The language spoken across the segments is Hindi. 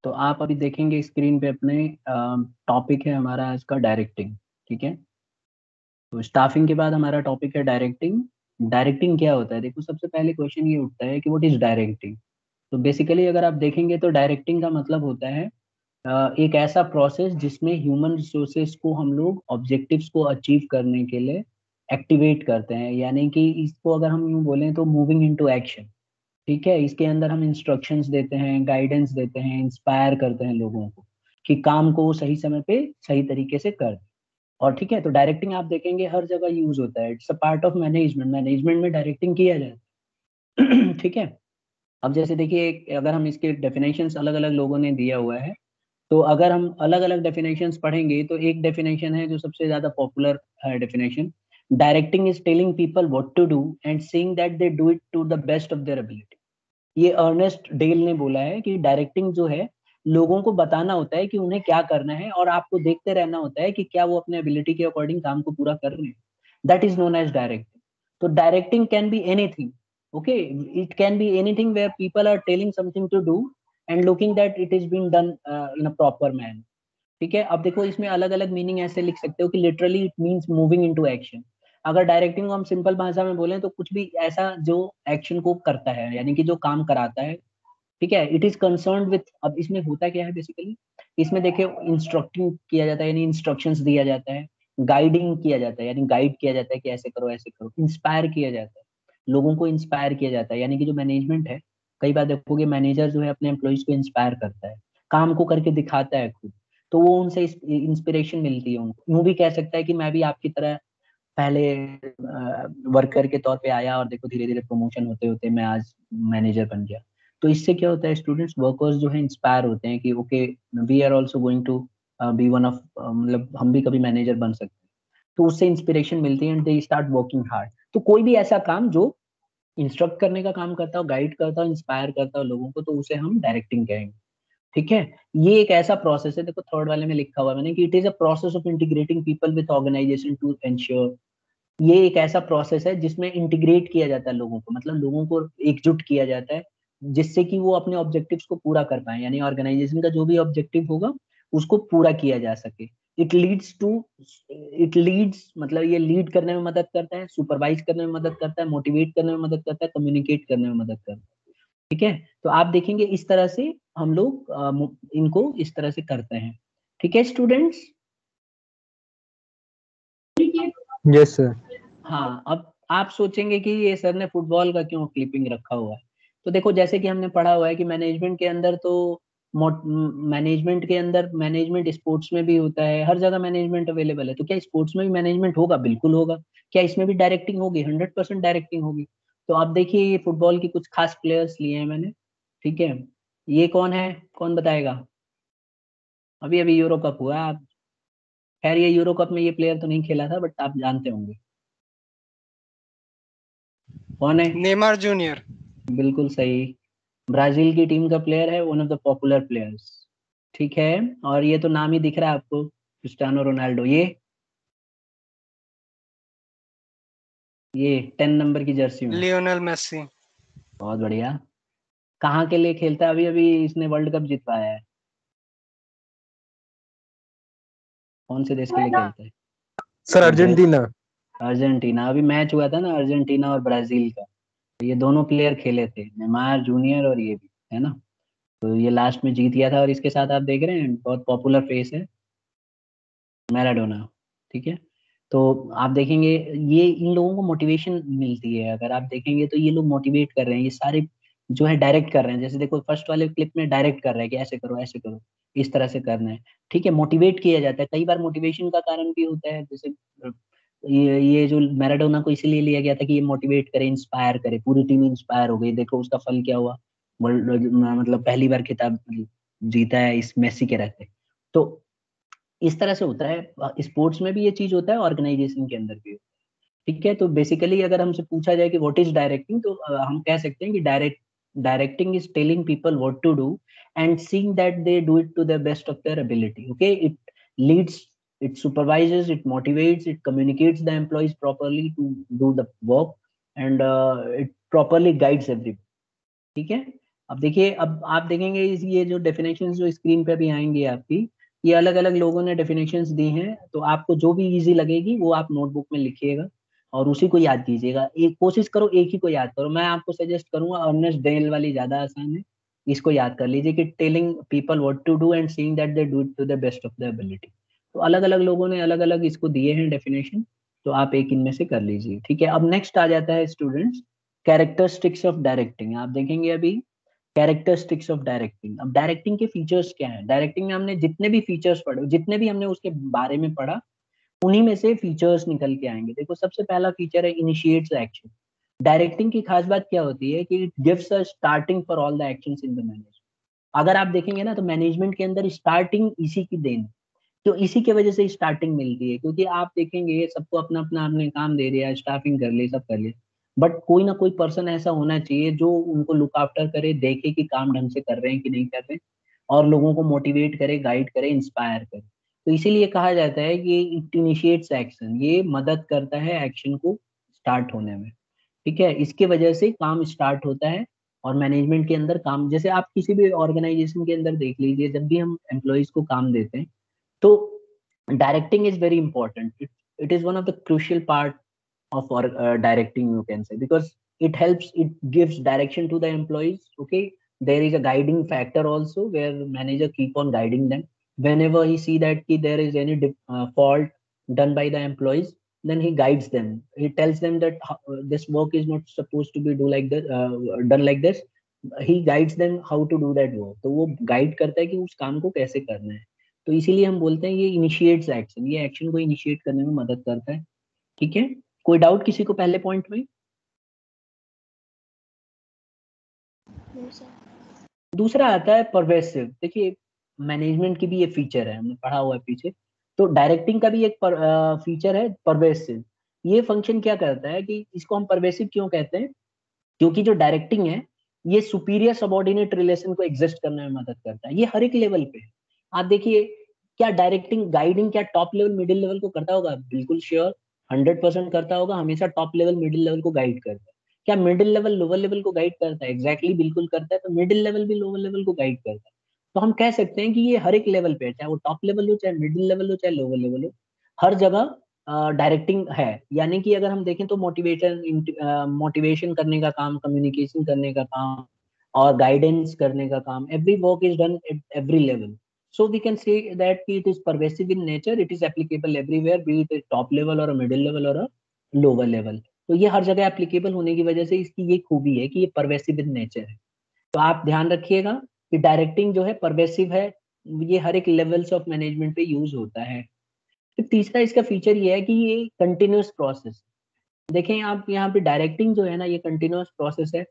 तो आप अभी देखेंगे स्क्रीन पे अपने टॉपिक है हमारा आज का डायरेक्टिंग। ठीक है, तो स्टाफिंग के बाद हमारा टॉपिक है डायरेक्टिंग। डायरेक्टिंग क्या होता है? देखो, सबसे पहले क्वेश्चन ये उठता है कि व्हाट इज डायरेक्टिंग। तो बेसिकली अगर आप देखेंगे तो डायरेक्टिंग का मतलब होता है एक ऐसा प्रोसेस जिसमें ह्यूमन रिसोर्सेज को हम लोग ऑब्जेक्टिव्स को अचीव करने के लिए एक्टिवेट करते हैं, यानी कि इसको अगर हम यूँ बोलें तो मूविंग इनटू एक्शन। ठीक है, इसके अंदर हम इंस्ट्रक्शंस देते हैं, गाइडेंस देते हैं, इंस्पायर करते हैं लोगों को कि काम को वो सही समय पे सही तरीके से कर। और ठीक है, तो डायरेक्टिंग आप देखेंगे हर जगह यूज होता है। It's a part of management. Management में डायरेक्टिंग किया जाता है। ठीक है, अब जैसे देखिए, अगर हम इसके डेफिनेशंस अलग अलग लोगों ने दिया हुआ है, तो अगर हम अलग अलग डेफिनेशंस पढ़ेंगे तो एक डेफिनेशन है जो सबसे ज्यादा पॉपुलर है definition. Directing is telling people what to do and seeing that they do it to the best of their ability. ये अर्नेस्ट डेल ने बोला है कि डायरेक्टिंग जो है, लोगों को बताना होता है कि उन्हें क्या करना है और आपको देखते रहना होता है कि क्या वो अपने एबिलिटी के अकॉर्डिंग काम को पूरा कर रहे हैं। That is known as directing. तो directing can be anything. Okay, it can be anything where people are telling something to do and looking that it is being done in a proper manner. ठीक है, अब देखो इसमें अलग अलग मीनिंग ऐसे लिख सकते हो कि literally it means moving into action. अगर डायरेक्टिंग को हम सिंपल भाषा में बोलें तो कुछ भी ऐसा जो एक्शन को करता है, यानी कि जो काम कराता है। ठीक है, इट इज कंसर्न विथ। अब इसमें होता क्या है बेसिकली, इसमें देखिए इंस्ट्रक्टिंग किया जाता है, यानी इंस्ट्रक्शंस दिया जाता है। गाइडिंग किया जाता है, यानी गाइड किया जाता है कि ऐसे करो ऐसे करो। इंस्पायर किया जाता है, लोगों को इंस्पायर किया जाता है, यानी कि जो मैनेजमेंट है, कई बार देखोगे मैनेजर जो है अपने एम्प्लॉइज को इंस्पायर करता है, काम को करके दिखाता है खुद। तो वो उनसे इंस्पिरेशन मिलती है उनको। यूं भी कह सकता है कि मैं भी आपकी तरह पहले वर्कर के तौर पे आया और देखो धीरे धीरे प्रमोशन होते होते मैं आज मैनेजर बन गया। तो इससे क्या होता है, स्टूडेंट्स वर्कर्स जो है इंस्पायर होते हैं कि okay, we are also going to be one of, मतलब हम भी कभी मैनेजर बन सकते हैं। तो उससे इंस्पिरेशन मिलती है and they start working hard. तो कोई भी ऐसा काम जो इंस्ट्रक्ट करने का काम करता हो, गाइड करता हो, इंस्पायर करता हो लोगों को, तो उसे हम डायरेक्टिंग कहेंगे। ठीक है, ये एक ऐसा प्रोसेस है, देखो थर्ड वाले में लिखा हुआ है मैंने कि it is a process of integrating people with organization to ensure. ये एक ऐसा प्रोसेस है जिसमें इंटीग्रेट किया जाता है लोगों को, मतलब लोगों को एकजुट किया जाता है जिससे कि वो अपने ऑब्जेक्टिव्स को पूरा कर पाए, यानी ऑर्गेनाइजेशन का जो भी ऑब्जेक्टिव होगा उसको पूरा किया जा सके। It leads to, it leads मतलब ये लीड करने में मदद करता है, सुपरवाइज करने में मदद करता है, मोटिवेट करने में मदद करता है, कम्युनिकेट करने में मदद करता है। ठीक है, तो आप देखेंगे इस तरह से हम लोग इनको इस तरह से करते हैं। ठीक है स्टूडेंट्स। Yes sir. हाँ, अब आप सोचेंगे कि ये सर ने फुटबॉल का क्यों क्लिपिंग रखा हुआ है। तो देखो, जैसे कि हमने पढ़ा हुआ है कि मैनेजमेंट के अंदर तो मैनेजमेंट के अंदर मैनेजमेंट स्पोर्ट्स में भी होता है, हर जगह मैनेजमेंट अवेलेबल है। तो क्या स्पोर्ट्स में भी मैनेजमेंट होगा? बिल्कुल होगा। क्या इसमें भी डायरेक्टिंग होगी? 100% डायरेक्टिंग होगी। तो आप देखिए, ये फुटबॉल की कुछ खास प्लेयर्स लिए हैं मैंने। ठीक है, ये कौन है, कौन बताएगा? अभी अभी यूरो कप हुआ। आप, खैर ये यूरो कप में ये प्लेयर तो नहीं खेला था, बट आप जानते होंगे कौन है। Neymar junior. बिल्कुल सही। ब्राजील की टीम का प्लेयर है, one of the popular players. ठीक है, और ये तो नाम ही दिख रहा है आपको, क्रिस्टियानो रोनाल्डो। ये 10 नंबर की जर्सी में। Lionel Messi. बहुत बढ़िया। कहाँ के लिए खेलता है? अभी अभी इसने वर्ल्ड कप जितवाया है। कौन से देश के लिए खेलता है? सर ब्रा- अर्जेंटीना। अर्जेंटीना। अभी मैच हुआ था ना अर्जेंटीना और ब्राजील का, तो ये दोनों प्लेयर खेले थे, नेमार जूनियर और ये भी, है ना। तो ये लास्ट में जीत गया था, और इसके साथ आप देख रहे हैं बहुत पॉपुलर फेस है, मैराडोना। ठीक है, तो आप देखेंगे ये इन लोगों को मोटिवेशन मिलती है। अगर आप देखेंगे तो ये लोग मोटिवेट कर रहे हैं, ये सारे जो है डायरेक्ट कर रहे हैं। जैसे देखो फर्स्ट वाले क्लिप में डायरेक्ट कर रहा है कि ऐसे करो ऐसे करो, इस तरह से करना है। ठीक है, मोटिवेट किया जाता है। कई बार मोटिवेशन का कारण भी होता है, जैसे ये जो मैराडोना को इसीलिए लिया गया था कि ये मोटिवेट करे, इंस्पायर करे। पूरी टीम इंस्पायर हो गई, देखो उसका फल क्या हुआ। वर्ल्ड मतलब पहली बार खिताब जीता है इस मेसी के रहते। तो इस तरह से होता है, स्पोर्ट्स में भी ये चीज होता है, ऑर्गेनाइजेशन के अंदर भी होता है। ठीक है, तो बेसिकली अगर हमसे पूछा जाए कि व्हाट इज डायरेक्टिंग, तो हम कह सकते हैं कि directing is telling people what to do and seeing that they do it to the best of their ability. Okay, it leads, it supervises, it motivates, it communicates the employees properly to do the work, and it properly guides everyone. ठीक है, अब देखिए, अब आप देखेंगे ये जो डेफिनेशंस जो स्क्रीन पे भी आएंगी आपकी, ये अलग अलग लोगों ने डेफिनेशंस दी हैं, तो आपको जो भी इजी लगेगी वो आप नोटबुक में लिखिएगा और उसी को याद कीजिएगा। एक कोशिश करो एक ही को याद करो। मैं आपको सजेस्ट करूंगा अर्नेस्ट डेल वाली ज्यादा आसान है, इसको याद कर लीजिए कि telling people what to do and seeing that they do it to the best of the ability. तो अलग अलग लोगों ने अलग अलग इसको दिए हैं डेफिनेशन, तो आप एक इनमें से कर लीजिए। ठीक है, अब नेक्स्ट आ जाता है स्टूडेंट्स कैरेक्टरिस्टिक्स ऑफ डायरेक्टिंग। आप देखेंगे अभी कैरेक्टरिस्टिक्स ऑफ डायरेक्टिंग। अब डायरेक्टिंग के फीचर्स क्या है? डायरेक्टिंग में हमने जितने भी फीचर्स पढ़े, जितने भी हमने उसके बारे में पढ़ा, उन्हीं में से फीचर्स निकल के आएंगे। देखो, सबसे पहला फीचर है इनिशिएट्स एक्शन। डायरेक्टिंग की खास बात क्या होती है कि it gives a starting for all the actions in the management. अगर आप देखेंगे ना, तो मैनेजमेंट के अंदर स्टार्टिंग इसी की देन, तो इसी की वजह से स्टार्टिंग मिलती है। क्योंकि आप देखेंगे सबको अपना अपना आपने काम दे दिया, स्टाफिंग कर ली, सब कर लिया, बट कोई ना कोई पर्सन ऐसा होना चाहिए जो उनको लुक आफ्टर करे, देखे कि काम ढंग से कर रहे हैं कि नहीं कर रहे हैं, और लोगों को मोटिवेट करे, गाइड करे, इंस्पायर करे। तो इसीलिए कहा जाता है कि इट इनिशिएट्स एक्शन, ये मदद करता है एक्शन को स्टार्ट होने में। ठीक है, इसके वजह से काम स्टार्ट होता है। और मैनेजमेंट के अंदर काम, जैसे आप किसी भी ऑर्गेनाइजेशन के अंदर देख लीजिए, जब भी हम एम्प्लॉयज को काम देते हैं, तो directing is very important. It is one of the crucial part of our directing, you can say, because it helps, it gives direction to the employees. Okay, there is a guiding factor also where manager keep on guiding them whenever he see that there is any fault done by the employees, then he guides them. He tells them that this work is not supposed to be do like this, done like this. He guides them how to do that work. तो वो guide करता है कि उस काम को कैसे करना है। तो इसीलिए हम बोलते हैं ये इनिशिएट्स एक्शन, ये एक्शन को इनिशिएट करने में मदद करता है। ठीक है, कोई डाउट किसी को पहले पॉइंट में? दूसरा आता है परवेसिव। देखिए, मैनेजमेंट की भी ये फीचर है, हमने पढ़ा हुआ है पीछे। तो डायरेक्टिंग का भी एक फीचर है परवेसिव। ये फंक्शन क्या करता है कि इसको हम परवेसिव क्यों कहते हैं? क्योंकि जो डायरेक्टिंग है, ये सुपीरियर सबॉर्डिनेट रिलेशन को एग्जिस्ट करने में मदद करता है। ये हर एक लेवल पे है। आप देखिए, क्या डायरेक्टिंग गाइडिंग क्या टॉप लेवल मिडिल लेवल को करता होगा? बिल्कुल श्योर, 100% करता होगा। हमेशा टॉप लेवल मिडिल लेवल को गाइड करता है। क्या मिडिल लेवल लोअर लेवल को गाइड करता है? एग्जैक्टली बिल्कुल करता है। तो मिडिल लेवल भी लोअर लेवल को गाइड करता है। तो हम कह सकते हैं कि ये हर एक लेवल पे है, चाहे वो टॉप लेवल हो, चाहे मिडिल लेवल हो, चाहे लोअर लेवल हो, हर जगह डायरेक्टिंग है। यानी कि अगर हम देखें तो मोटिवेशन करने का काम, कम्युनिकेशन करने का काम, और गाइडेंस करने का काम, every work is done at every level. So we can say that it is pervasive in nature, it is applicable everywhere, be it a top level or a middle level or a lower level. तो ये हर जगह एप्लीकेबल होने की वजह से इसकी ये खूबी है कि ये परवेसिव इन नेचर है। तो आप ध्यान रखिएगा कि डायरेक्टिंग जो है परवेसिव है, ये हर एक लेवल्स ऑफ मैनेजमेंट पे यूज होता है। फिर तीसरा इसका फीचर ये है कि ये कंटिन्यूअस प्रोसेस। देखें आप यहाँ पे, डायरेक्टिंग जो है ना, ये कंटिन्यूअस प्रोसेस है।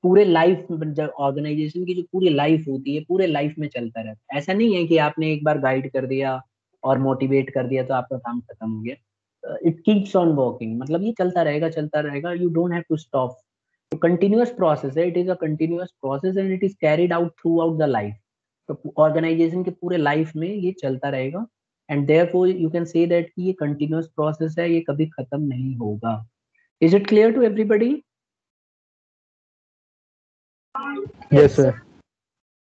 पूरे लाइफ में, जब ऑर्गेनाइजेशन की जो पूरी लाइफ होती है, पूरे लाइफ में चलता रहता है। ऐसा नहीं है कि आपने एक बार गाइड कर दिया और मोटिवेट कर दिया तो आपका काम खत्म हो गया। इट कीप्स ऑन वर्किंग, मतलब ये चलता रहेगा, चलता रहेगा, you don't have to stop. तो कंटिन्यूअस प्रोसेस है, it is a continuous process and it is carried out throughout the life. तो ऑर्गेनाइजेशन के पूरे लाइफ में ये चलता रहेगा। And therefore you can say that कि ये कंटिन्यूअस प्रोसेस है, ये कभी खत्म नहीं होगा। Is it clear to everybody? Yes, sir.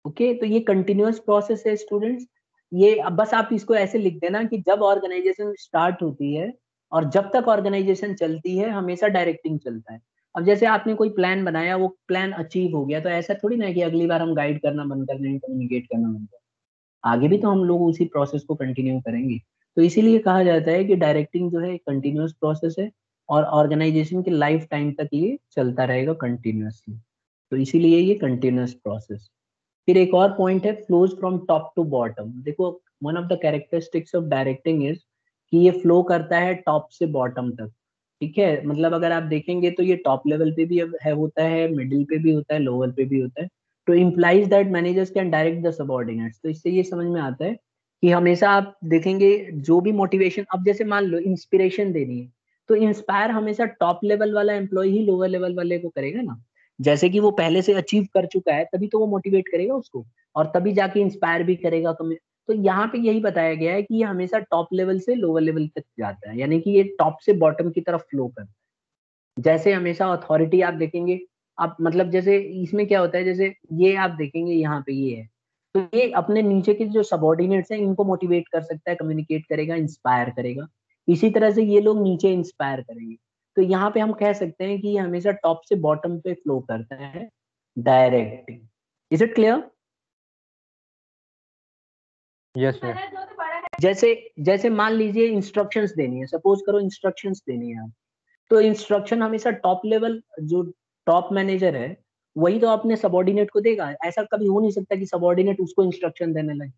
Okay, तो ये कंटिन्यूअस प्रोसेस है स्टूडेंट्स। ये अब बस आप इसको ऐसे लिख देना कि जब ऑर्गेनाइजेशन स्टार्ट होती है और जब तक ऑर्गेनाइजेशन चलती है, हमेशा डायरेक्टिंग चलता है। अब जैसे आपने कोई प्लान बनाया, वो प्लान अचीव हो गया, तो ऐसा थोड़ी ना है कि अगली बार हम गाइड करना बंद कर देंगे, कम्युनिकेट करना बंद कर देंगे। आगे भी तो हम लोग उसी प्रोसेस को कंटिन्यू करेंगे। तो इसीलिए कहा जाता है कि डायरेक्टिंग जो है कंटिन्यूअस प्रोसेस है, और ऑर्गेनाइजेशन के लाइफ टाइम तक ये चलता रहेगा कंटिन्यूअसली। तो इसीलिए ये कंटिन्यूअस प्रोसेस। फिर एक और पॉइंट है flows from top to bottom. देखो, one of the characteristics of directing is कि ये फ्लो करता है टॉप से बॉटम तक। ठीक है, मतलब अगर आप देखेंगे तो ये टॉप लेवल पे भी है, होता है, मिडिल पे भी होता है, लोअर पे भी होता है। तो implies that managers can direct the subordinates. तो इससे ये समझ में आता है कि हमेशा आप देखेंगे जो भी मोटिवेशन, अब जैसे मान लो इंस्पिरेशन देनी है, तो इंस्पायर हमेशा टॉप लेवल वाला एम्प्लॉय ही लोअर लेवल वाले को करेगा ना। जैसे कि वो पहले से अचीव कर चुका है, तभी तो वो मोटिवेट करेगा उसको, और तभी जाके इंस्पायर भी करेगा। तो यहाँ पे यही बताया गया है कि ये हमेशा टॉप लेवल से लोअर लेवल तक जाता है, यानी कि ये टॉप से बॉटम की तरफ फ्लो करता है। जैसे हमेशा अथॉरिटी आप देखेंगे, आप मतलब जैसे इसमें क्या होता है, जैसे ये आप देखेंगे यहाँ पे ये है, तो ये अपने नीचे के जो सबॉर्डिनेट्स हैं इनको मोटिवेट कर सकता है, कम्युनिकेट करेगा, इंस्पायर करेगा। इसी तरह से ये लोग नीचे इंस्पायर करेंगे। तो यहाँ पे हम कह सकते हैं कि ये हमेशा टॉप से बॉटम पे फ्लो करता है, directing. Is it clear? Yes, sir. जैसे जैसे मान लीजिए इंस्ट्रक्शंस देनी है, सपोज करो इंस्ट्रक्शंस देनी है, तो इंस्ट्रक्शन हमेशा टॉप लेवल जो टॉप मैनेजर है वही तो अपने सबॉर्डिनेट को देगा। ऐसा कभी हो नहीं सकता कि सबॉर्डिनेट उसको इंस्ट्रक्शन देने लगे।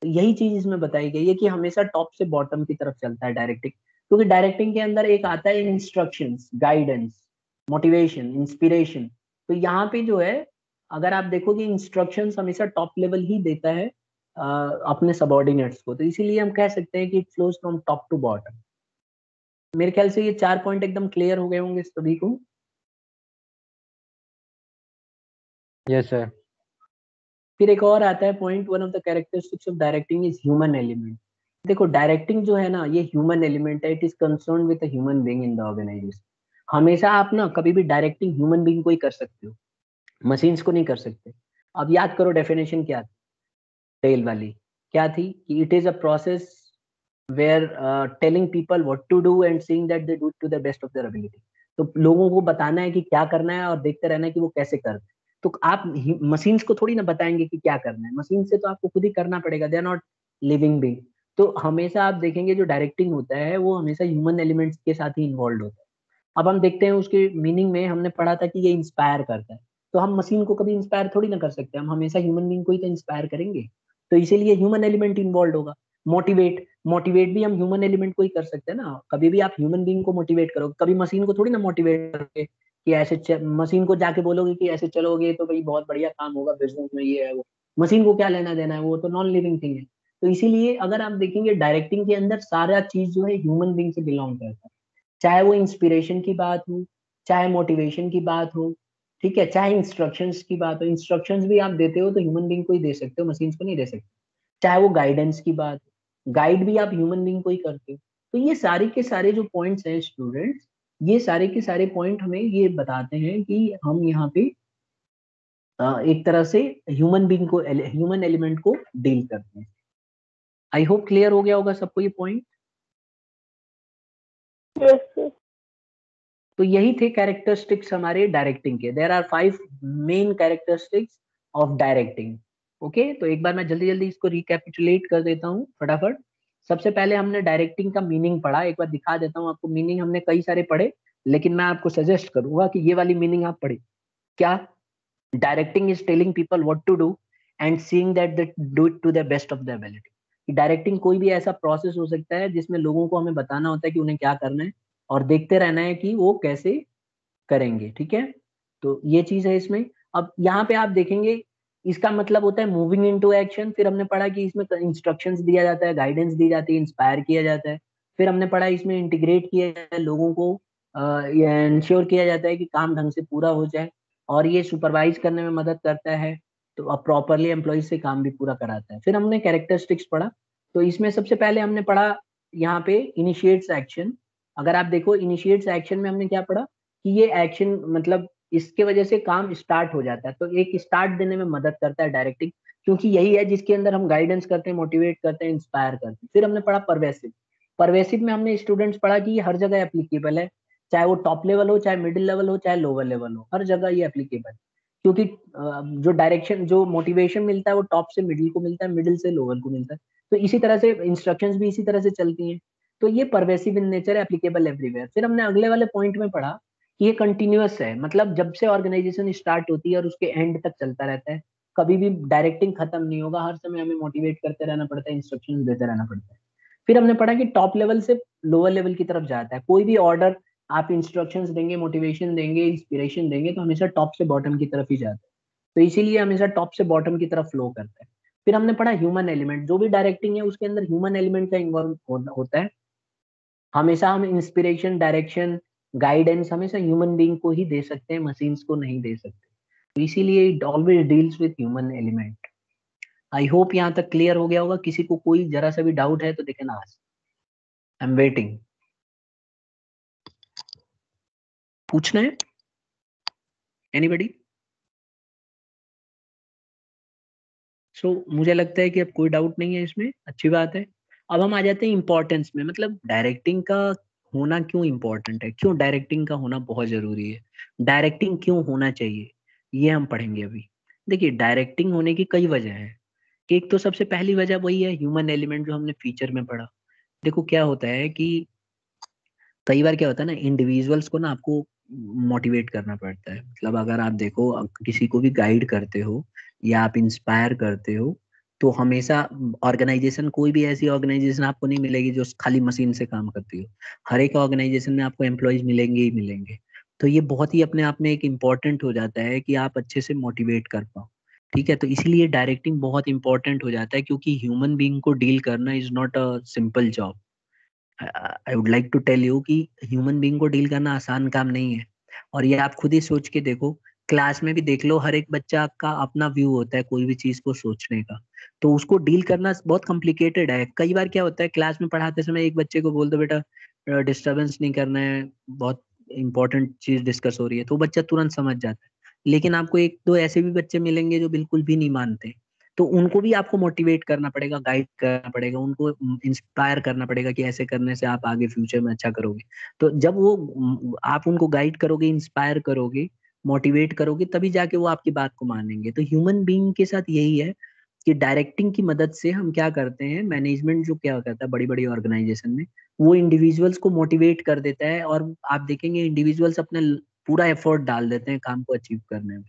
तो यही चीज इसमें बताई गई है कि हमेशा टॉप से बॉटम की तरफ चलता है डायरेक्टिंग, क्योंकि डायरेक्टिंग के अंदर एक आता है इंस्ट्रक्शंस, गाइडेंस, मोटिवेशन, इंस्पिरेशन। तो यहाँ पे जो है, अगर आप देखोगे इंस्ट्रक्शंस हमेशा टॉप लेवल ही देता है अपने सबॉर्डिनेट्स को, तो इसीलिए हम कह सकते हैं कि it flows from top to bottom. मेरे ख्याल से ये 4 पॉइंट एकदम क्लियर हो गए होंगे सभी को। Yes, sir. फिर एक और आता है point, one of the characteristics of directing is human element. देखो डायरेक्टिंग जो है ना, ये ह्यूमन एलिमेंट है, it is concern with human being in the organization. हमेशा आप ना कभी भी डायरेक्टिंग ह्यूमन बीइंग को ही कर सकते हो, मशीन्स को नहीं कर सकते। अब याद करो डेफिनेशन क्या थी टेल वाली, क्या थी कि it is a process where telling people what to do and seeing that they do to the best of their ability. तो लोगों को बताना है कि क्या करना है और देखते रहना है कि वो कैसे करते हैं। तो आप मशीन्स को थोड़ी ना बताएंगे कि क्या करना है, मशीन से तो आपको खुद ही करना पड़ेगा, they are not living being. तो हमेशा आप देखेंगे जो डायरेक्टिंग होता है वो हमेशा ह्यूमन एलिमेंट्स के साथ ही इन्वॉल्व होता है। अब हम देखते हैं उसके मीनिंग में हमने पढ़ा था कि ये इंस्पायर करता है, तो हम मशीन को कभी इंस्पायर थोड़ी ना कर सकते, हम हमेशा ह्यूमन बीइंग को ही तो इंस्पायर करेंगे। तो इसीलिए ह्यूमन एलिमेंट इन्वॉल्व होगा। मोटिवेट, मोटिवेट भी हम ह्यूमन एलिमेंट को ही कर सकते हैं ना, कभी भी आप ह्यूमन बीइंग को मोटिवेट करो, कभी मशीन को थोड़ी ना मोटिवेट करोगे कि ऐसे मशीन को जाके बोलोगे कि ऐसे चलोगे तो भाई बहुत बढ़िया काम होगा बिजनेस में, ये है वो। मशीन को क्या लेना देना है, वो तो नॉन लिविंग थिंग है। तो इसीलिए अगर आप देखेंगे डायरेक्टिंग के अंदर सारा चीज जो है ह्यूमन बीइंग से बिलोंग करता है, चाहे वो इंस्पिरेशन की बात हो, चाहे मोटिवेशन की बात हो, ठीक है, चाहे इंस्ट्रक्शंस की बात हो। इंस्ट्रक्शंस भी आप देते हो तो ह्यूमन बीइंग को ही दे सकते हो, मशीन्स को नहीं दे सकते। चाहे वो गाइडेंस की बात हो, गाइड भी आप ह्यूमन बीइंग को ही करते हो। तो ये सारे के सारे जो पॉइंट्स हैं स्टूडेंट्स, ये सारे के सारे पॉइंट हमें ये बताते हैं कि हम यहाँ पे एक तरह से ह्यूमन बीइंग को, ह्यूमन एलिमेंट को डील करते हैं। आई होप क्लियर हो गया होगा सबको ये पॉइंट। Yes, sir. तो यही थे कैरेक्टरिस्टिक्स हमारे डायरेक्टिंग के। There are 5 main characteristics of directing. Okay, तो एक बार मैं जल्दी जल्दी इसको रिकैपिचुलेट कर देता हूँ फटाफट। सबसे पहले हमने डायरेक्टिंग का मीनिंग पढ़ा, एक बार दिखा देता हूँ आपको मीनिंग। हमने कई सारे पढ़े, लेकिन मैं आपको सजेस्ट करूंगा कि ये वाली मीनिंग आप पढ़े। क्या? Directing is telling people what to do and seeing that they do it to the best of their ability. Directing कोई भी ऐसा प्रोसेस हो सकता है जिसमें लोगों को हमें बताना होता है कि उन्हें क्या करना है, और देखते रहना है कि वो कैसे करेंगे। ठीक है, तो ये चीज है इसमें। अब यहाँ पे आप देखेंगे इसका मतलब होता है मूविंग इनटू एक्शन। फिर हमने पढ़ा कि इसमें इंस्ट्रक्शंस दिया जाता है, गाइडेंस दी जाती है, इंस्पायर किया जाता है। फिर हमने पढ़ा इसमें इंटीग्रेट किया जाता है लोगों को, ये इंश्योर किया जाता है कि काम ढंग से पूरा हो जाए, और ये सुपरवाइज करने में मदद करता है। तो अब प्रॉपरली एम्प्लॉइज से काम भी पूरा कराता है। फिर हमने कैरेक्टरिस्टिक्स पढ़ा, तो इसमें सबसे पहले हमने पढ़ा यहाँ पे इनिशिएट्स एक्शन। अगर आप देखो इनिशिएट्स एक्शन में हमने क्या पढ़ा कि ये एक्शन मतलब इसके वजह से काम स्टार्ट हो जाता है, तो एक स्टार्ट देने में मदद करता है डायरेक्टिंग, क्योंकि यही है जिसके अंदर हम गाइडेंस करते हैं, मोटिवेट करते हैं, इंस्पायर करते हैं। फिर हमने पढ़ा परवेसिव। परवेसिव में हमने स्टूडेंट्स पढ़ा कि ये हर जगह एप्लीकेबल है, चाहे वो टॉप लेवल हो, चाहे मिडिल लेवल हो, चाहे लोअर लेवल हो, हर जगह ये एप्लीकेबल है। क्योंकि जो डायरेक्शन, जो मोटिवेशन मिलता है वो टॉप से मिडिल को मिलता है, मिडिल से लोअर को मिलता है। तो इसी तरह से इंस्ट्रक्शंस भी इसी तरह से चलती हैं। तो ये pervasive in nature, applicable everywhere. फिर हमने अगले वाले पॉइंट में पढ़ा कि ये कंटिन्यूअस है, मतलब जब से ऑर्गेनाइजेशन स्टार्ट होती है और उसके एंड तक चलता रहता है, कभी भी डायरेक्टिंग खत्म नहीं होगा, हर समय हमें मोटिवेट करते रहना पड़ता है, इंस्ट्रक्शन देते रहना पड़ता है। फिर हमने पढ़ा कि टॉप लेवल से लोअर लेवल की तरफ जाता है, कोई भी ऑर्डर आप इंस्ट्रक्शंस देंगे, मोटिवेशन देंगे, इंस्पिरेशन देंगे, तो हमेशा टॉप से बॉटम की तरफ ही जाता है। तो इसीलिए हमेशा टॉप से बॉटम की तरफ फ्लो करता है। फिर हमने पढ़ा ह्यूमन एलिमेंट, जो भी डायरेक्टिंग है उसके अंदर ह्यूमन एलिमेंट का इन्वॉल्व होता है। हमेशा हम इंस्पिरेशन, डायरेक्शन, गाइडेंस हमेशा ह्यूमन बीइंग को ही दे सकते हैं, मशीन्स को नहीं दे सकते। तो इसीलिए it always deals with human element. I hope यहाँ तक क्लियर हो गया होगा। किसी को कोई जरा सा भी डाउट है तो देखे ना, आज आई एम वेटिंग। पूछना है? एनीबडी? सो मुझे लगता है कि अब कोई डाउट नहीं है इसमें, अच्छी बात है। अब हम आ जाते हैं इम्पोर्टेंस में, मतलब डायरेक्टिंग का होना क्यों इम्पोर्टेंट है, क्यों डायरेक्टिंग का होना बहुत जरूरी है, डायरेक्टिंग क्यों होना चाहिए, ये हम पढ़ेंगे अभी। देखिए, डायरेक्टिंग होने की कई वजह है। एक तो सबसे पहली वजह वही है ह्यूमन एलिमेंट, जो हमने फीचर में पढ़ा। देखो क्या होता है कि कई बार क्या होता है ना, इंडिविजुअल्स को ना आपको मोटिवेट करना पड़ता है। मतलब अगर आप देखो, किसी को भी गाइड करते हो या आप इंस्पायर करते हो, तो हमेशा ऑर्गेनाइजेशन, कोई भी ऐसी ऑर्गेनाइजेशन आपको नहीं मिलेगी जो खाली मशीन से काम करती हो। हर एक ऑर्गेनाइजेशन में आपको एम्प्लॉयज मिलेंगे ही मिलेंगे। तो ये बहुत ही अपने आप में एक इम्पॉर्टेंट हो जाता है कि आप अच्छे से मोटिवेट कर पाओ। ठीक है, तो इसलिए डायरेक्टिंग बहुत इंपॉर्टेंट हो जाता है, क्योंकि ह्यूमन बीइंग को डील करना is not a simple job. I would like to tell you कि ह्यूमन बीइंग को डील करना आसान काम नहीं है। और ये आप खुद ही सोच के देखो, क्लास में भी देख लो, हर एक बच्चा का अपना व्यू होता है कोई भी चीज को सोचने का। तो उसको डील करना बहुत कॉम्प्लिकेटेड है। कई बार क्या होता है, क्लास में पढ़ाते समय एक बच्चे को बोल दो बेटा डिस्टरबेंस नहीं करना है, बहुत इंपॉर्टेंट चीज डिस्कस हो रही है, तो बच्चा तुरंत समझ जाता है। लेकिन आपको एक दो ऐसे भी बच्चे मिलेंगे जो बिल्कुल भी नहीं मानते, तो उनको भी आपको मोटिवेट करना पड़ेगा, गाइड करना पड़ेगा, उनको इंस्पायर करना पड़ेगा कि ऐसे करने से आप आगे फ्यूचर में अच्छा करोगे। तो जब वो आप उनको गाइड करोगे, इंस्पायर करोगे, मोटिवेट करोगे, तभी जाके वो आपकी बात को मानेंगे। तो ह्यूमन बीइंग के साथ यही है कि डायरेक्टिंग की मदद से हम क्या करते हैं, मैनेजमेंट जो क्या करता है बड़ी बड़ी ऑर्गेनाइजेशन में, वो इंडिविजुअल्स को मोटिवेट कर देता है, और आप देखेंगे इंडिविजुअल्स अपने पूरा एफर्ट डाल देते हैं काम को अचीव करने में।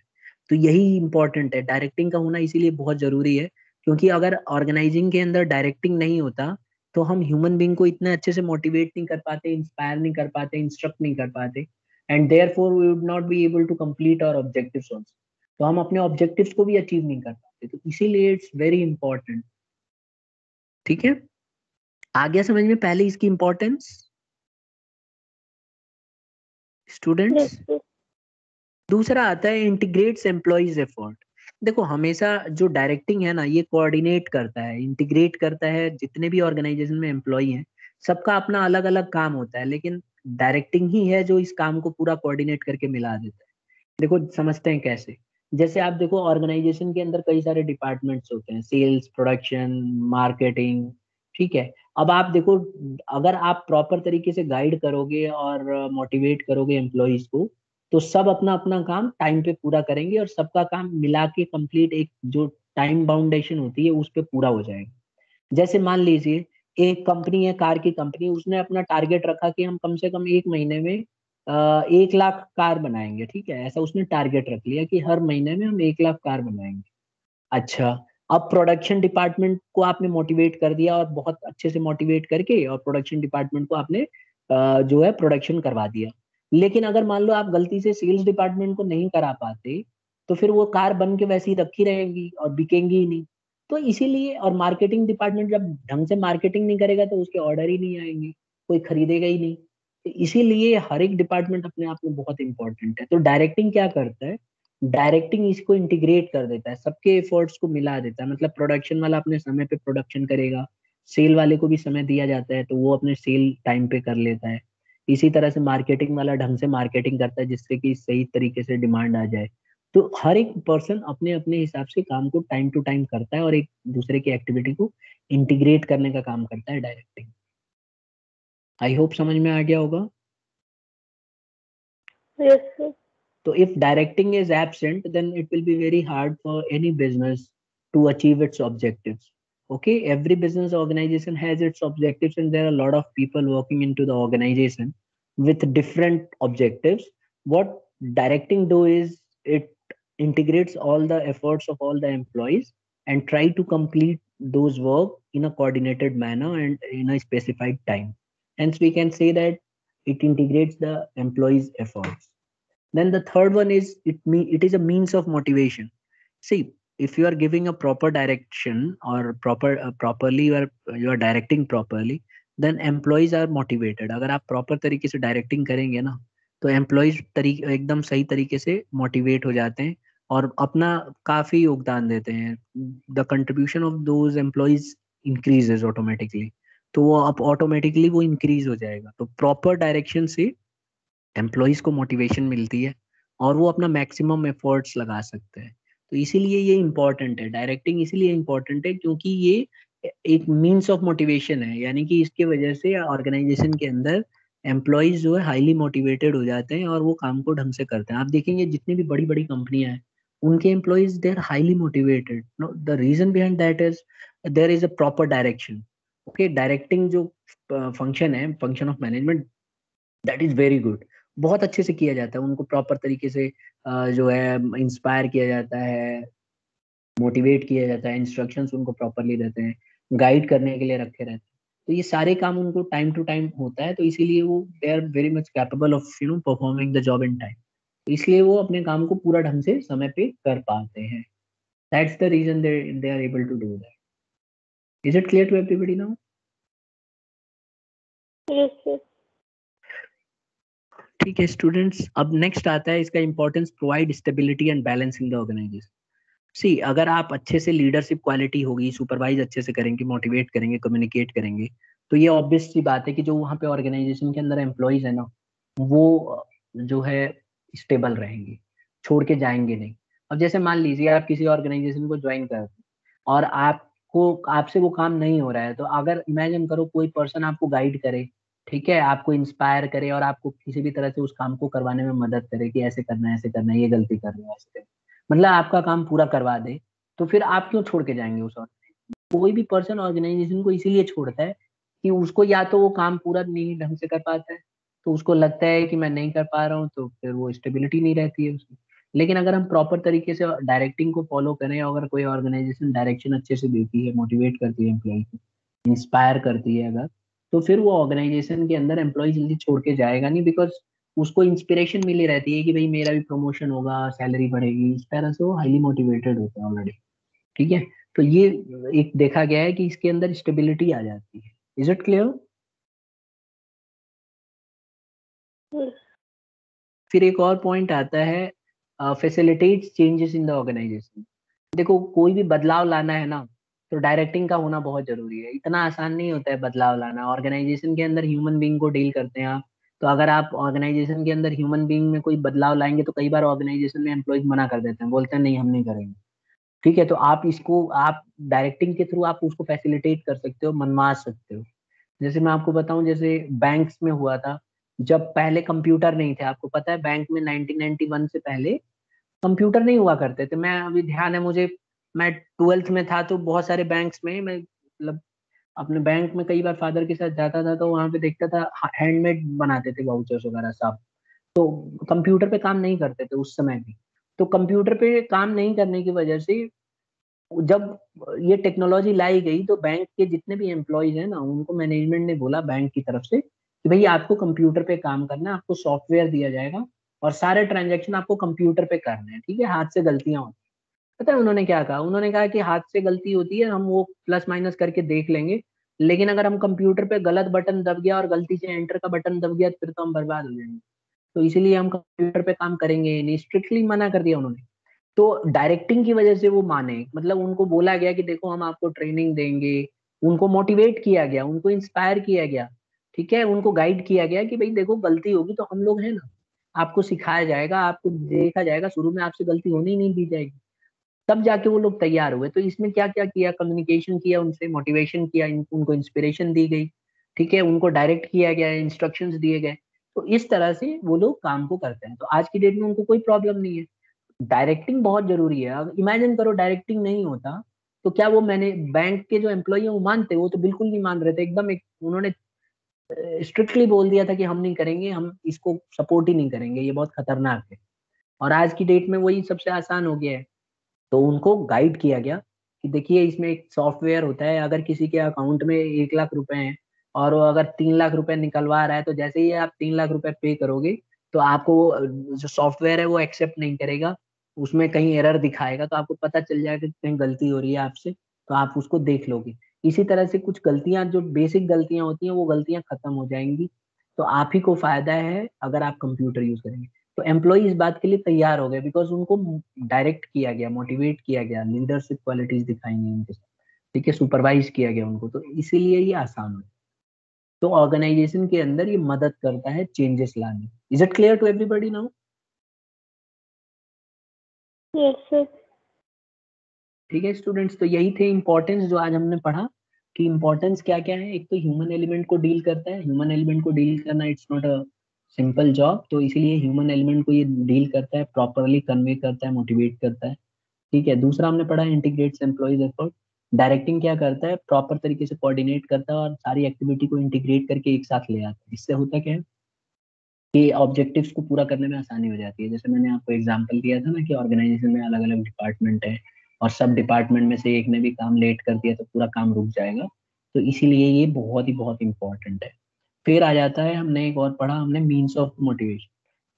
तो यही इंपॉर्टेंट है, डायरेक्टिंग का होना इसीलिए बहुत जरूरी है। क्योंकि अगर ऑर्गेनाइजिंग के अंदर डायरेक्टिंग नहीं होता, तो हम ह्यूमन बीइंग को इतने अच्छे से मोटिवेट नहीं कर पाते, इंस्पायर नहीं कर पाते, इंस्ट्रक्ट नहीं कर पाते, and therefore we would not be able to complete our objectives also. तो हम अपने ऑब्जेक्टिव्स को भी अचीव नहीं कर पाते, तो इसीलिए इट्स वेरी इंपॉर्टेंट। ठीक है, आ गया समझ में पहले इसकी इंपॉर्टेंस, स्टूडेंट्स? yes, दूसरा आता है इंटीग्रेट्स एम्प्लॉइज एफर्ट। देखो, हमेशा जो डायरेक्टिंग है ना, ये कोऑर्डिनेट करता है, इंटीग्रेट करता है जितने भी ऑर्गेनाइजेशन में एम्प्लॉय हैं। सबका अपना अलग अलग काम होता है, लेकिन डायरेक्टिंग ही है जो इस काम को पूरा कोऑर्डिनेट करके मिला देता है। देखो समझते हैं कैसे। जैसे आप देखो, ऑर्गेनाइजेशन के अंदर कई सारे डिपार्टमेंट्स होते हैं, सेल्स, प्रोडक्शन, मार्केटिंग। ठीक है, अब आप देखो, अगर आप प्रॉपर तरीके से गाइड करोगे और मोटिवेट करोगे एम्प्लॉयज को, तो सब अपना अपना काम टाइम पे पूरा करेंगे, और सबका काम मिला के कंप्लीट एक जो टाइम बाउंडेशन होती है उस पे पूरा हो जाएगा। जैसे मान लीजिए, एक कंपनी है, कार की कंपनी, उसने अपना टारगेट रखा कि हम कम से कम एक महीने में 1 लाख कार बनाएंगे। ठीक है, ऐसा उसने टारगेट रख लिया कि हर महीने में हम 1 लाख कार बनाएंगे। अच्छा, अब प्रोडक्शन डिपार्टमेंट को आपने मोटिवेट कर दिया, और बहुत अच्छे से मोटिवेट करके, और प्रोडक्शन डिपार्टमेंट को आपने जो है प्रोडक्शन करवा दिया। लेकिन अगर मान लो आप गलती से सेल्स डिपार्टमेंट को नहीं करा पाते, तो फिर वो कार बन के वैसे ही रखी रहेंगी और बिकेंगी ही नहीं। तो इसीलिए, और मार्केटिंग डिपार्टमेंट जब ढंग से मार्केटिंग नहीं करेगा, तो उसके ऑर्डर ही नहीं आएंगे, कोई खरीदेगा ही नहीं। तो इसीलिए हर एक डिपार्टमेंट अपने आप में बहुत इंपॉर्टेंट है। तो डायरेक्टिंग क्या करता है, डायरेक्टिंग इसको इंटीग्रेट कर देता है, सबके एफर्ट्स को मिला देता है। मतलब प्रोडक्शन वाला अपने समय पे प्रोडक्शन करेगा, सेल वाले को भी समय दिया जाता है तो वो अपने सेल टाइम पे कर लेता है। इसी तरह से मार्केटिंग वाला ढंग से मार्केटिंग करता है, जिससे कि सही तरीके से डिमांड आ जाए। तो हर एक पर्सन अपने अपने हिसाब से काम को टाइम टू टाइम करता है, और एक दूसरे की एक्टिविटी को इंटीग्रेट करने का काम करता है डायरेक्टिंग। आई होप समझ में आ गया होगा। yes, sir. So if directing is absent, then it will be very hard for any business to achieve its objectives. Okay, every business organization has its objectives, and there are a lot of people working into the organization with different objectives. What directing do is it integrates all the efforts of all the employees and try to complete those work in a coordinated manner and in a specified time. Hence, we can say that it integrates the employees' efforts. Then the third one is it is a means of motivation. See, if you are giving a proper direction, or properly you are directing properly, then employees are motivated. अगर आप proper तरीके से directing करेंगे ना, तो employees एकदम सही तरीके से motivate हो जाते हैं, और अपना काफी योगदान देते हैं। The contribution of those employees increases automatically. तो वो अब ऑटोमेटिकली वो इंक्रीज हो जाएगा। तो प्रॉपर डायरेक्शन से एम्प्लॉयज को मोटिवेशन मिलती है, और वो अपना मैक्सिमम एफर्ट्स लगा सकते हैं। तो इसीलिए ये इम्पोर्टेंट है, डायरेक्टिंग इसीलिए इम्पोर्टेंट है क्योंकि ये एक मीन्स ऑफ मोटिवेशन है, यानी कि इसके वजह से ऑर्गेनाइजेशन के अंदर एम्प्लॉयज जो है हाईली मोटिवेटेड हो जाते हैं और वो काम को ढंग से करते हैं। आप देखेंगे जितनी भी बड़ी बड़ी कंपनियां हैं उनके employees they are highly motivated. The reason behind that is there is a proper direction. Okay, directing जो फंक्शन है, function of management, that is very good. बहुत अच्छे से किया जाता है, उनको प्रॉपर तरीके से जो है इंस्पायर किया जाता है, मोटिवेट किया जाता है, इंस्ट्रक्शंस उनको प्रॉपरली देते हैं, गाइड करने के लिए रखे रहते हैं। तो ये सारे काम उनको टाइम टू टाइम होता है, तो इसीलिए वो they are very much capable of performing the job in time. तो इसलिए वो अपने काम को पूरा ढंग से समय पे कर पाते हैं। That's the reason they are able to do that. Is it clear to everybody now? Yes, sir. ठीक है स्टूडेंट्स, अब नेक्स्ट आता है इसका importance, provide stability and balance in the organisation. See, अगर आप अच्छे से लीडरशिप क्वालिटी होगी, सुपरवाइज अच्छे से करेंगे, मोटिवेट करेंगे, कम्युनिकेट करेंगे, तो ये ऑब्वियस सी बात है कि जो वहाँ पे ऑर्गेनाइजेशन के अंदर एम्प्लॉयज है ना, वो जो है स्टेबल रहेंगे, छोड़ के जाएंगे नहीं। अब जैसे मान लीजिए आप किसी ऑर्गेनाइजेशन को ज्वाइन कर और आपको आपसे वो काम नहीं हो रहा है, तो अगर इमेजिन करो कोई पर्सन आपको गाइड करे, ठीक है, आपको इंस्पायर करे और आपको किसी भी तरह से उस काम को करवाने में मदद करे कि ऐसे करना है, ऐसे करना है, ये गलती कर रहे हो, ऐसे करना है। मतलब आपका काम पूरा करवा दे, तो फिर आप क्यों छोड़ के जाएंगे उस ऑर्गेनाइजेशन? कोई भी पर्सन ऑर्गेनाइजेशन को इसीलिए छोड़ता है कि उसको या तो वो काम पूरा नहीं ढंग से कर पाता है, तो उसको लगता है कि मैं नहीं कर पा रहा हूँ, तो फिर वो स्टेबिलिटी नहीं रहती है उसकी। लेकिन अगर हम प्रॉपर तरीके से डायरेक्टिंग को फॉलो करें, अगर कोई ऑर्गेनाइजेशन डायरेक्शन अच्छे से देती है, मोटिवेट करती है एम्प्लॉय को, इंस्पायर करती है अगर, तो फिर वो ऑर्गेनाइजेशन के अंदर एम्प्लॉय जल्दी छोड़ के जाएगा नहीं, बिकॉज उसको इंस्पिरेशन मिली रहती है कि भाई मेरा भी प्रमोशन होगा, सैलरी बढ़ेगी, इस तरह से वो हाईली मोटिवेटेड होते हैं ऑलरेडी। ठीक है, तो ये एक देखा गया है कि इसके अंदर स्टेबिलिटी आ जाती है। Is it clear? Yes. फिर एक और पॉइंट आता है, facilitate changes in the organization. देखो, कोई भी बदलाव लाना है ना, तो डायरेक्टिंग का होना बहुत जरूरी है। इतना आसान नहीं होता है बदलाव लाना। ऑर्गेनाइजेशन के अंदर ह्यूमन बीइंग को डील करते हैं आप, तो अगर आप ऑर्गेनाइजेशन के अंदर ह्यूमन बीइंग में कोई बदलाव लाएंगे, तो कई बार ऑर्गेनाइजेशन में एम्प्लॉयज मना कर देते हैं, बोलते हैं नहीं हम नहीं करेंगे। ठीक है, तो आप डायरेक्टिंग के थ्रू आप उसको फैसिलिटेट कर सकते हो, मनवा सकते हो। जैसे मैं आपको बताऊं, जैसे बैंक्स में हुआ था, जब पहले कंप्यूटर नहीं थे, आपको पता है बैंक में 1991 से पहले कंप्यूटर नहीं हुआ करते थे। मैं अभी ध्यान है मुझे, मैं 12th में था, तो बहुत सारे बैंक्स में मैं मतलब अपने बैंक में कई बार फादर के साथ जाता था, तो वहां पे देखता था हैंडमेड बनाते थे वाउचर्स वगैरह सब। तो कंप्यूटर पे काम नहीं करते थे उस समय भी। तो कंप्यूटर पे काम नहीं करने की वजह से जब ये टेक्नोलॉजी लाई गई, तो बैंक के जितने भी एम्प्लॉयज हैं ना, उनको मैनेजमेंट ने बोला बैंक की तरफ से कि भाई आपको कंप्यूटर पे काम करना है, आपको सॉफ्टवेयर दिया जाएगा और सारे ट्रांजेक्शन आपको कंप्यूटर पे करने हैं। ठीक है, हाथ से गलतियां होती हैं। पता है उन्होंने क्या कहा? उन्होंने कहा कि हाथ से गलती होती है, हम वो प्लस माइनस करके देख लेंगे, लेकिन अगर हम कंप्यूटर पे गलत बटन दब गया और गलती से एंटर का बटन दब गया, फिर तो हम बर्बाद हो जाएंगे। तो इसीलिए हम कंप्यूटर पे काम करेंगे नहीं, स्ट्रिक्टली मना कर दिया उन्होंने। तो डायरेक्टिंग की वजह से वो माने, मतलब उनको बोला गया कि देखो हम आपको ट्रेनिंग देंगे, उनको मोटिवेट किया गया, उनको इंस्पायर किया गया, ठीक है, उनको गाइड किया गया कि भाई देखो गलती होगी तो हम लोग हैं ना, आपको सिखाया जाएगा, आपको देखा जाएगा, शुरू में आपसे गलती होने ही नहीं दी जाएगी। तब जाके वो लोग तैयार हुए। तो इसमें क्या क्या किया, कम्युनिकेशन किया, उनसे मोटिवेशन किया, उनको इंस्पिरेशन दी गई, ठीक है, उनको डायरेक्ट किया गया, इंस्ट्रक्शंस दिए गए। तो इस तरह से वो लोग काम को करते हैं, तो आज की डेट में उनको कोई प्रॉब्लम नहीं है। डायरेक्टिंग बहुत जरूरी है। अब इमेजिन करो डायरेक्टिंग नहीं होता, तो क्या वो, मैंने बैंक के जो एम्प्लॉई है वो मानते? वो तो बिल्कुल नहीं मान रहे थे, एकदम एक उन्होंने स्ट्रिक्टली बोल दिया था कि हम नहीं करेंगे, हम इसको सपोर्ट ही नहीं करेंगे, ये बहुत खतरनाक है। और आज की डेट में वही सबसे आसान हो गया है। तो उनको गाइड किया गया कि देखिए इसमें एक सॉफ्टवेयर होता है, अगर किसी के अकाउंट में 1 लाख रुपए हैं और वो अगर 3 लाख रुपए निकलवा रहा है, तो जैसे ही आप 3 लाख रुपए पे करोगे, तो आपको जो सॉफ्टवेयर है वो एक्सेप्ट नहीं करेगा, उसमें कहीं एरर दिखाएगा, तो आपको पता चल जाएगा कि कहीं गलती हो रही है आपसे, तो आप उसको देख लोगे। इसी तरह से कुछ गलतियां, जो बेसिक गलतियां होती हैं, वो गलतियां खत्म हो जाएंगी। तो आप ही को फायदा है अगर आप कंप्यूटर यूज करेंगे। तो एम्प्लॉय इस बात के लिए तैयार हो गए, बिकॉज उनको डायरेक्ट किया गया, मोटिवेट किया गया, लीडरशिप क्वालिटीज दिखाई गई उनके साथ, ठीक है, सुपरवाइज किया गया उनको, तो इसीलिए ये आसान हो। तो ऑर्गेनाइजेशन के अंदर ये मदद करता है चेंजेस लाने। Is it clear to everybody now? Yes, sir. ठीक है स्टूडेंट्स, तो यही थे इम्पोर्टेंस जो आज हमने पढ़ा कि इम्पोर्टेंस क्या क्या है। एक तो ह्यूमन एलिमेंट को डील करता है, ह्यूमन एलिमेंट को डील करना it's not a simple job, तो इसीलिए ह्यूमन एलिमेंट को ये डील करता है, प्रॉपरली कन्वे करता है, मोटिवेट करता है। ठीक है, दूसरा हमने पढ़ा इंटीग्रेट्स एम्प्लॉइज एफर्ट। डायरेक्टिंग क्या करता है, प्रॉपर तरीके से कोऑर्डिनेट करता है और सारी एक्टिविटी को इंटीग्रेट करके एक साथ ले आता है। इससे होता क्या है कि ऑब्जेक्टिव्स को पूरा करने में आसानी हो जाती है। जैसे मैंने आपको एग्जांपल दिया था ना कि ऑर्गेनाइजेशन में अलग अलग डिपार्टमेंट है और सब डिपार्टमेंट में से एक ने भी काम लेट कर दिया तो पूरा काम रुक जाएगा। तो इसीलिए ये बहुत इंपॉर्टेंट है। फिर आ जाता है, हमने एक और पढ़ा, हमने मीन्स ऑफ मोटिवेशन।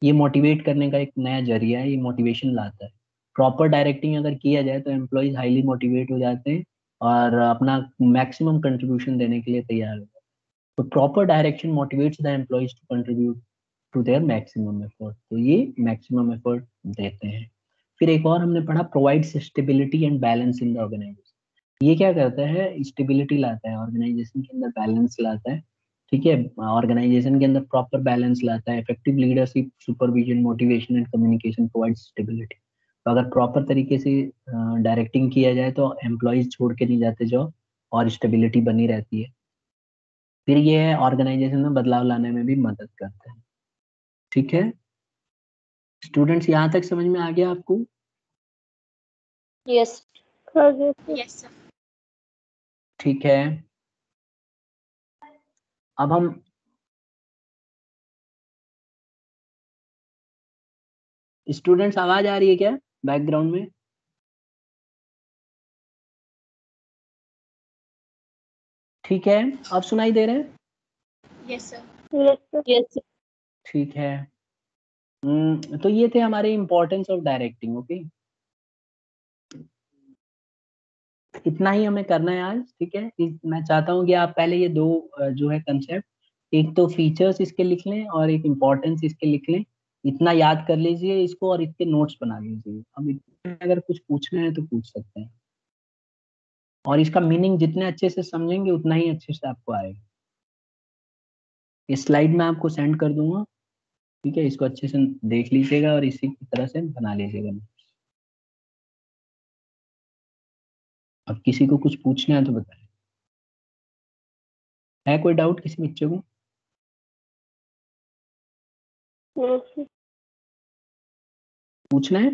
ये मोटिवेट करने का एक नया जरिया है, ये मोटिवेशन लाता है। प्रॉपर डायरेक्टिंग अगर किया जाए तो एम्प्लॉयज हाईली मोटिवेट हो जाते हैं और अपना मैक्सिमम कंट्रीब्यूशन देने के लिए तैयार हो जाते हैं। तो proper direction motivates the employees to contribute to their maximum effort, तो ये मैक्सिमम एफर्ट देते हैं। फिर एक और हमने पढ़ा, provides stability and balance in the organization. ये क्या करता है, स्टेबिलिटी लाता है ऑर्गेनाइजेशन के अंदर, बैलेंस लाता है। ठीक है, ऑर्गेनाइजेशन के अंदर प्रॉपर बैलेंस लाता है। Effective leadership, supervision, motivation and communication provides stability. तो अगर प्रॉपर तरीके से डायरेक्टिंग किया जाए तो एम्प्लॉयज छोड़ के नहीं जाते जॉब और स्टेबिलिटी बनी रहती है। फिर ये है ऑर्गेनाइजेशन में बदलाव लाने में भी मदद करता है। ठीक है स्टूडेंट्स, यहाँ तक समझ में आ गया आपको? Yes. हाँ जी, sir. Yes, sir. ठीक है, अब हम स्टूडेंट्स, आवाज आ रही है क्या बैकग्राउंड में? ठीक है, अब सुनाई दे रहे हैं? Yes, sir. Yes, sir. Yes, sir. ठीक है। तो ये थे हमारे इंपॉर्टेंस ऑफ डायरेक्टिंग। ओके, इतना ही हमें करना है आज। ठीक है, मैं चाहता हूँ कि आप पहले ये दो जो है कंसेप्ट, एक तो फीचर्स इसके लिख लें और एक इम्पोर्टेंस इसके लिख लें। इतना याद कर लीजिए इसको और इसके नोट्स बना लीजिए। अब इसमें अगर कुछ पूछना है तो पूछ सकते हैं, और इसका मीनिंग जितने अच्छे से समझेंगे उतना ही अच्छे से आपको आएगा। इस स्लाइड में आपको सेंड कर दूंगा। ठीक है, इसको अच्छे से देख लीजिएगा और इसी की तरह से बना लीजिएगा। अब किसी को कुछ पूछना है तो बताएं। है कोई डाउट किसी बच्चे को? Yes, sir. पूछना है?